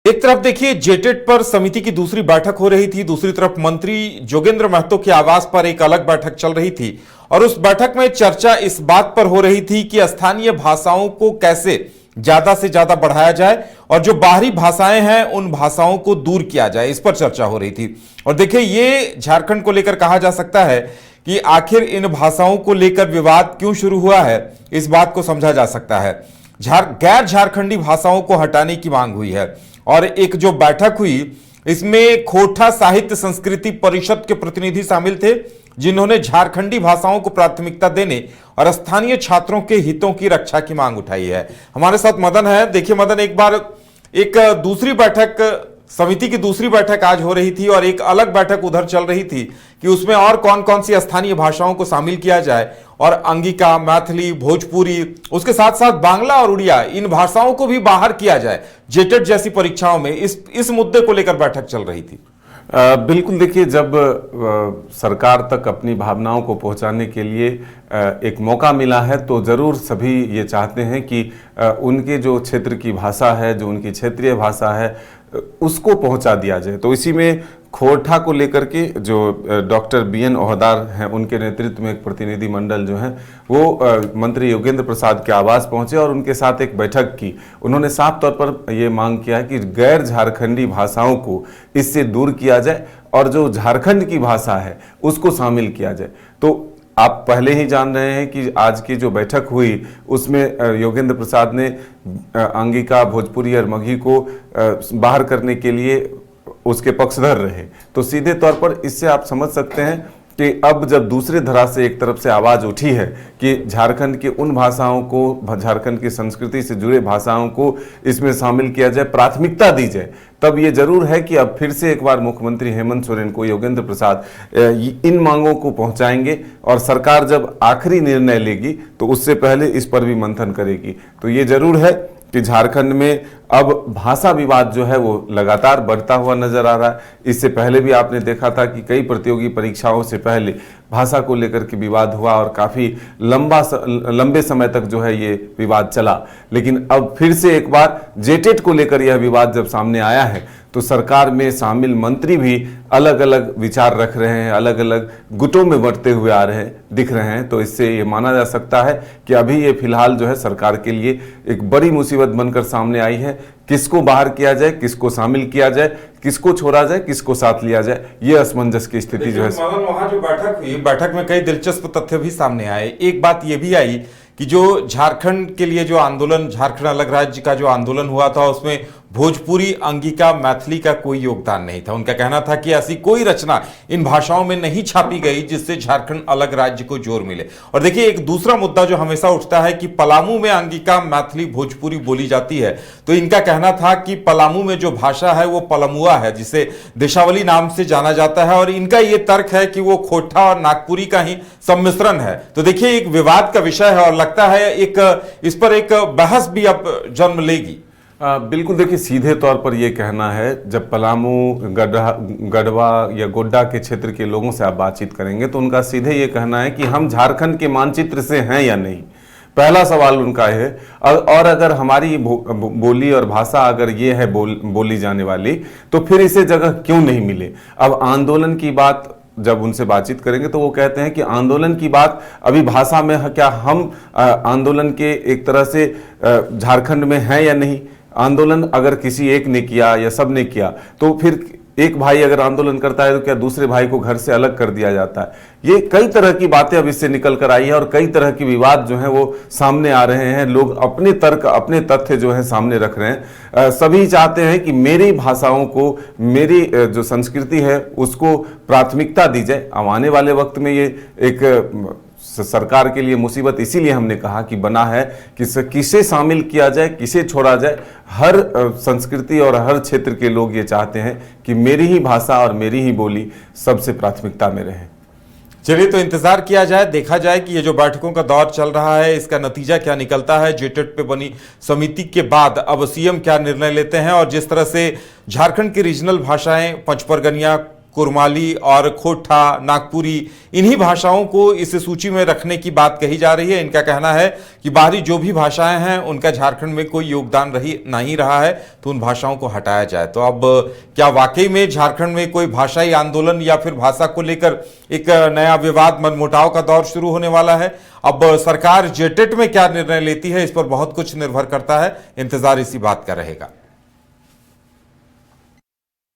एक तरफ देखिए जेटेट पर समिति की दूसरी बैठक हो रही थी, दूसरी तरफ मंत्री जोगेंद्र महतो के आवास पर एक अलग बैठक चल रही थी और उस बैठक में चर्चा इस बात पर हो रही थी कि स्थानीय भाषाओं को कैसे ज्यादा से ज्यादा बढ़ाया जाए और जो बाहरी भाषाएं हैं उन भाषाओं को दूर किया जाए, इस पर चर्चा हो रही थी। और देखिए ये झारखंड को लेकर कहा जा सकता है कि आखिर इन भाषाओं को लेकर विवाद क्यों शुरू हुआ है, इस बात को समझा जा सकता है। गैर झारखंडी भाषाओं को हटाने की मांग हुई है और एक जो बैठक हुई इसमें खोरठा साहित्य संस्कृति परिषद के प्रतिनिधि शामिल थे, जिन्होंने झारखंडी भाषाओं को प्राथमिकता देने और स्थानीय छात्रों के हितों की रक्षा की मांग उठाई है। हमारे साथ मदन है। देखिए मदन, एक दूसरी बैठक, समिति की दूसरी बैठक आज हो रही थी और एक अलग बैठक उधर चल रही थी कि उसमें और कौन कौन सी स्थानीय भाषाओं को शामिल किया जाए और अंगिका, मैथिली, भोजपुरी, उसके साथ साथ बांग्ला और उड़िया, इन भाषाओं को भी बाहर किया जाए जेटेट जैसी परीक्षाओं में। इस मुद्दे को लेकर बैठक चल रही थी। बिल्कुल, देखिए जब सरकार तक अपनी भावनाओं को पहुंचाने के लिए एक मौका मिला है तो ज़रूर सभी ये चाहते हैं कि उनके जो क्षेत्र की भाषा है, जो उनकी क्षेत्रीय भाषा है, उसको पहुंचा दिया जाए। तो इसी में खोरठा को लेकर के जो डॉक्टर बीएन ओहदार हैं, उनके नेतृत्व में एक प्रतिनिधि मंडल जो है वो मंत्री योगेंद्र प्रसाद के आवास पहुंचे और उनके साथ एक बैठक की। उन्होंने साफ तौर पर ये मांग किया है कि गैर झारखंडी भाषाओं को इससे दूर किया जाए और जो झारखंड की भाषा है उसको शामिल किया जाए। तो आप पहले ही जान रहे हैं कि आज की जो बैठक हुई उसमें योगेंद्र प्रसाद ने अंगिका, भोजपुरी और मगही को बाहर करने के लिए उसके पक्षधर रहे। तो सीधे तौर पर इससे आप समझ सकते हैं कि अब जब दूसरे धरा से एक तरफ से आवाज़ उठी है कि झारखंड की उन भाषाओं को, झारखंड की संस्कृति से जुड़े भाषाओं को इसमें शामिल किया जाए, प्राथमिकता दी जाए, तब ये जरूर है कि अब फिर से एक बार मुख्यमंत्री हेमंत सोरेन को योगेंद्र प्रसाद इन मांगों को पहुंचाएंगे और सरकार जब आखिरी निर्णय लेगी तो उससे पहले इस पर भी मंथन करेगी। तो ये जरूर है कि झारखंड में अब भाषा विवाद जो है वो लगातार बढ़ता हुआ नजर आ रहा है। इससे पहले भी आपने देखा था कि कई प्रतियोगी परीक्षाओं से पहले भाषा को लेकर के विवाद हुआ और काफ़ी लंबे समय तक जो है ये विवाद चला। लेकिन अब फिर से एक बार जेटेट को लेकर यह विवाद जब सामने आया है तो सरकार में शामिल मंत्री भी अलग अलग विचार रख रहे हैं, अलग अलग गुटों में बढ़ते हुए आ रहे हैं, दिख रहे हैं। तो इससे ये माना जा सकता है कि अभी ये फिलहाल जो है सरकार के लिए एक बड़ी मुसीबत बनकर सामने आई है। किसको बाहर किया जाए, किसको शामिल किया जाए, किसको छोड़ा जाए, किसको साथ लिया जाए, ये असमंजस की स्थिति जो है। वहां जो बैठक हुई, बैठक में कई दिलचस्प तथ्य भी सामने आए। एक बात ये भी आई कि जो झारखंड के लिए जो आंदोलन, झारखंड अलग राज्य का जो आंदोलन हुआ था, उसमें भोजपुरी, अंगिका, मैथिली का कोई योगदान नहीं था। उनका कहना था कि ऐसी कोई रचना इन भाषाओं में नहीं छापी गई जिससे झारखंड अलग राज्य को जोर मिले। और देखिए एक दूसरा मुद्दा जो हमेशा उठता है कि पलामू में अंगिका, मैथिली, भोजपुरी बोली जाती है, तो इनका कहना था कि पलामू में जो भाषा है वो पलमुआ है, जिसे देशावली नाम से जाना जाता है, और इनका ये तर्क है कि वो खोरठा और नागपुरी का ही सम्मिश्रण है। तो देखिए एक विवाद का विषय है और लगता है इस पर एक बहस भी अब जन्म लेगी। बिल्कुल, देखिए सीधे तौर पर यह कहना है, जब पलामू, गढ़वा या गोड्डा के क्षेत्र के लोगों से आप बातचीत करेंगे तो उनका सीधे ये कहना है कि हम झारखंड के मानचित्र से हैं या नहीं। पहला सवाल उनका है। और अगर हमारी बोली और भाषा अगर ये है बोली जाने वाली, तो फिर इसे जगह क्यों नहीं मिले। अब आंदोलन की बात जब उनसे बातचीत करेंगे तो वो कहते हैं कि आंदोलन की बात अभी भाषा में है, क्या हम आंदोलन के एक तरह से झारखंड में हैं या नहीं। आंदोलन अगर किसी एक ने किया या सब ने किया तो फिर एक भाई अगर आंदोलन करता है तो क्या दूसरे भाई को घर से अलग कर दिया जाता है। ये कई तरह की बातें अब इससे निकल कर आई है और कई तरह की विवाद जो है वो सामने आ रहे हैं। लोग अपने तर्क, अपने तथ्य जो है सामने रख रहे हैं। सभी चाहते हैं कि मेरी भाषाओं को, मेरी जो संस्कृति है उसको प्राथमिकता दी जाए। अब आने वाले वक्त में ये एक सरकार के लिए मुसीबत इसीलिए हमने कहा कि बना है कि किसे शामिल किया जाए, किसे छोड़ा जाए। हर संस्कृति और हर क्षेत्र के लोग ये चाहते हैं कि मेरी ही भाषा और मेरी ही बोली सबसे प्राथमिकता में रहे। चलिए तो इंतजार किया जाए, देखा जाए कि ये जो बैठकों का दौर चल रहा है इसका नतीजा क्या निकलता है। जेटेट पे बनी समिति के बाद अब सीएम क्या निर्णय लेते हैं और जिस तरह से झारखंड की रीजनल भाषाएं, पचपरगनिया, कुरमाली और खोटा, नागपुरी, इन्हीं भाषाओं को इस सूची में रखने की बात कही जा रही है। इनका कहना है कि बाहरी जो भी भाषाएं हैं उनका झारखंड में कोई योगदान नहीं रहा है, तो उन भाषाओं को हटाया जाए। तो अब क्या वाकई में झारखंड में कोई भाषाई आंदोलन या फिर भाषा को लेकर एक नया विवाद, मनमुटाव का दौर शुरू होने वाला है? अब सरकार जेटेट में क्या निर्णय लेती है, इस पर बहुत कुछ निर्भर करता है। इंतजार इसी बात का रहेगा।